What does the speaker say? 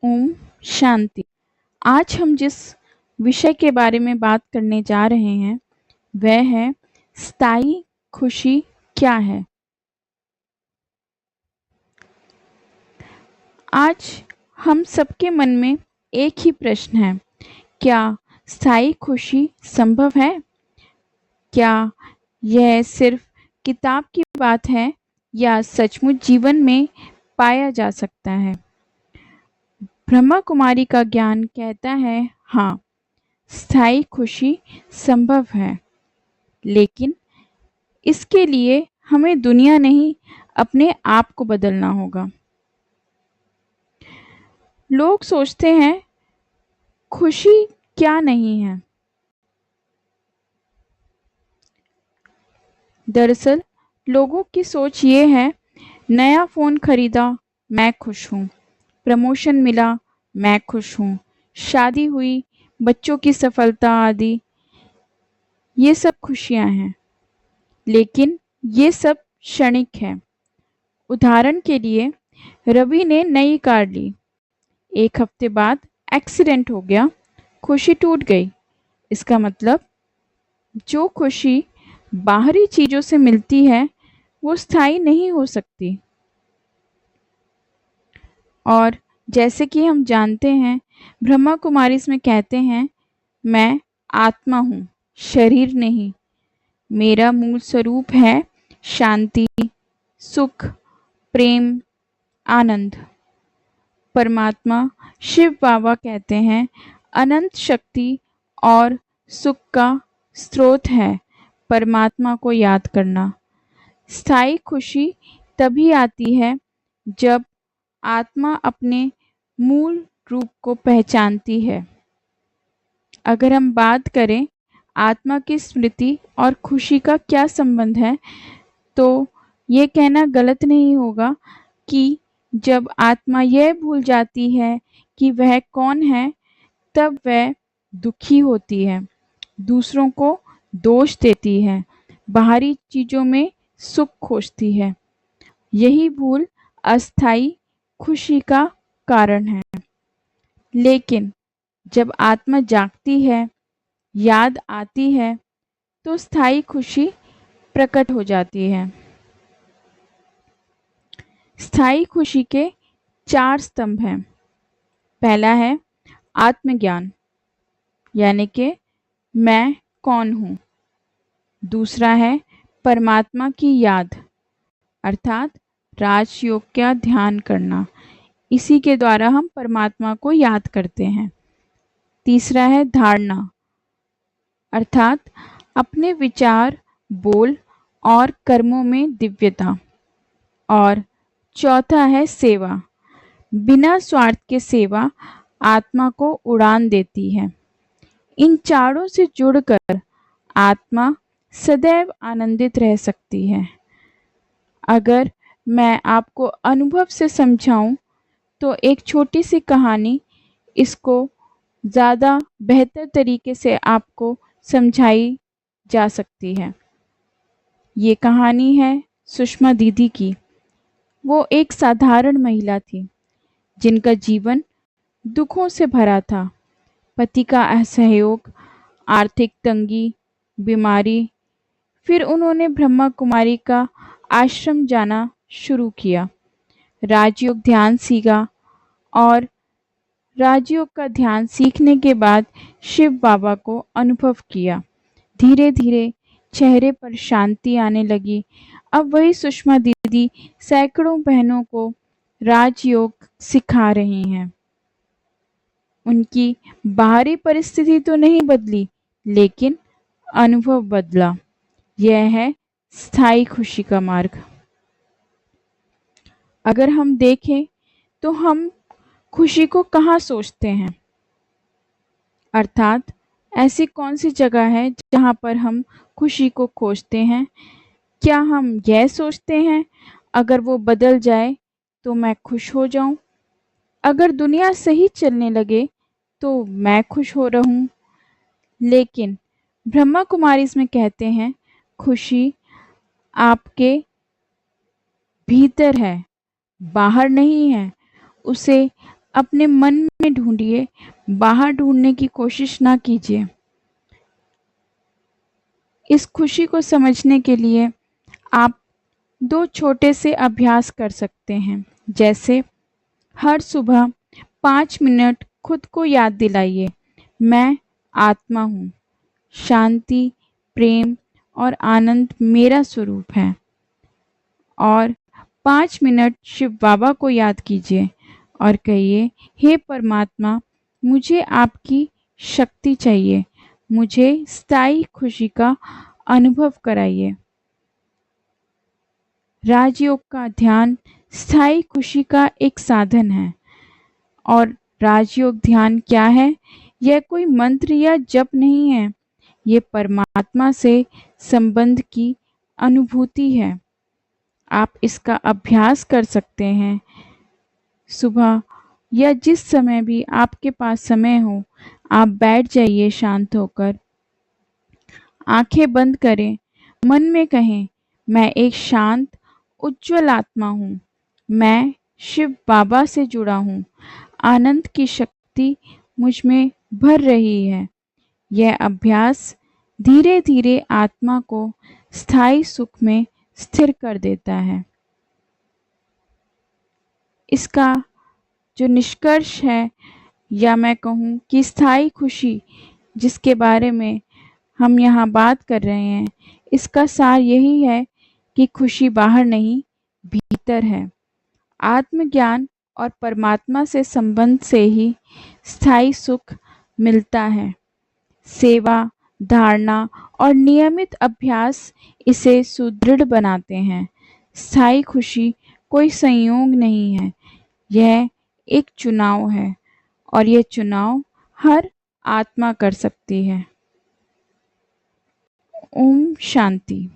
ओम शांति। आज हम जिस विषय के बारे में बात करने जा रहे हैं वह है स्थायी खुशी क्या है। आज हम सबके मन में एक ही प्रश्न है, क्या स्थायी खुशी संभव है? क्या यह सिर्फ किताब की बात है या सचमुच जीवन में पाया जा सकता है? ब्रह्मा कुमारी का ज्ञान कहता है हाँ, स्थायी खुशी संभव है, लेकिन इसके लिए हमें दुनिया नहीं अपने आप को बदलना होगा। लोग सोचते हैं खुशी क्या नहीं है। दरअसल लोगों की सोच ये है, नया फोन खरीदा मैं खुश हूँ, प्रमोशन मिला मैं खुश हूँ, शादी हुई, बच्चों की सफलता आदि, ये सब खुशियां हैं, लेकिन ये सब क्षणिक है। उदाहरण के लिए रवि ने नई कार ली, एक हफ्ते बाद एक्सीडेंट हो गया, खुशी टूट गई। इसका मतलब जो खुशी बाहरी चीजों से मिलती है वो स्थायी नहीं हो सकती। और जैसे कि हम जानते हैं, ब्रह्मा कुमारी इसमें कहते हैं, मैं आत्मा हूँ, शरीर नहीं। मेरा मूल स्वरूप है शांति, सुख, प्रेम, आनंद। परमात्मा शिव बाबा कहते हैं, अनंत शक्ति और सुख का स्रोत है परमात्मा को याद करना। स्थायी खुशी तभी आती है जब आत्मा अपने मूल रूप को पहचानती है। अगर हम बात करें आत्मा की स्मृति और खुशी का क्या संबंध है, तो ये कहना गलत नहीं होगा कि जब आत्मा यह भूल जाती है कि वह कौन है, तब वह दुखी होती है, दूसरों को दोष देती है, बाहरी चीजों में सुख खोजती है। यही भूल अस्थायी खुशी का कारण है। लेकिन जब आत्मा जागती है, याद आती है, तो स्थायी खुशी प्रकट हो जाती है। स्थायी खुशी के 4 स्तंभ हैं। पहला है आत्मज्ञान, यानी कि मैं कौन हूँ। दूसरा है परमात्मा की याद, अर्थात राजयोग का ध्यान करना, इसी के द्वारा हम परमात्मा को याद करते हैं। तीसरा है धारणा, अर्थात अपने विचार, बोल और कर्मों में दिव्यता। और चौथा है सेवा, बिना स्वार्थ के सेवा आत्मा को उड़ान देती है। इन चारों से जुड़कर आत्मा सदैव आनंदित रह सकती है। अगर मैं आपको अनुभव से समझाऊं तो एक छोटी सी कहानी इसको ज़्यादा बेहतर तरीके से आपको समझाई जा सकती है। ये कहानी है सुषमा दीदी की। वो एक साधारण महिला थी जिनका जीवन दुखों से भरा था। पति का असहयोग, आर्थिक तंगी, बीमारी। फिर उन्होंने ब्रह्मा कुमारी का आश्रम जाना शुरू किया, राजयोग ध्यान सीखा और राजयोग का ध्यान सीखने के बाद शिव बाबा को अनुभव किया। धीरे धीरे चेहरे पर शांति आने लगी। अब वही सुषमा दीदी सैकड़ों बहनों को राजयोग सिखा रही हैं। उनकी बाहरी परिस्थिति तो नहीं बदली, लेकिन अनुभव बदला। यह है स्थायी खुशी का मार्ग। अगर हम देखें तो हम खुशी को कहाँ सोचते हैं, अर्थात ऐसी कौन सी जगह है जहाँ पर हम खुशी को खोजते हैं? क्या हम यह सोचते हैं अगर वो बदल जाए तो मैं खुश हो जाऊं, अगर दुनिया सही चलने लगे तो मैं खुश हो रहूं? लेकिन ब्रह्मा कुमारी इसमें कहते हैं, खुशी आपके भीतर है, बाहर नहीं है। उसे अपने मन में ढूंढिए, बाहर ढूंढने की कोशिश ना कीजिए। इस खुशी को समझने के लिए आप 2 छोटे से अभ्यास कर सकते हैं। जैसे हर सुबह 5 मिनट खुद को याद दिलाइए, मैं आत्मा हूँ, शांति, प्रेम और आनंद मेरा स्वरूप है। और 5 मिनट शिव बाबा को याद कीजिए और कहिए, हे परमात्मा, मुझे आपकी शक्ति चाहिए, मुझे स्थायी खुशी का अनुभव कराइए। राजयोग का ध्यान स्थायी खुशी का एक साधन है। और राजयोग ध्यान क्या है? यह कोई मंत्र या जप नहीं है, ये परमात्मा से संबंध की अनुभूति है। आप इसका अभ्यास कर सकते हैं सुबह या जिस समय भी आपके पास समय हो। आप बैठ जाइए शांत होकर, आंखें बंद करें, मन में कहें, मैं एक शांत उज्जवल आत्मा हूँ, मैं शिव बाबा से जुड़ा हूँ, आनंद की शक्ति मुझ में भर रही है। यह अभ्यास धीरे धीरे आत्मा को स्थायी सुख में स्थिर कर देता है। इसका जो निष्कर्ष है, या मैं कहूँ कि स्थायी खुशी जिसके बारे में हम यहाँ बात कर रहे हैं, इसका सार यही है कि खुशी बाहर नहीं, भीतर है। आत्मज्ञान और परमात्मा से संबंध से ही स्थायी सुख मिलता है। सेवा, धारणा और नियमित अभ्यास इसे सुदृढ़ बनाते हैं। स्थायी खुशी कोई संयोग नहीं है, यह एक चुनाव है और यह चुनाव हर आत्मा कर सकती है। ओम शांति।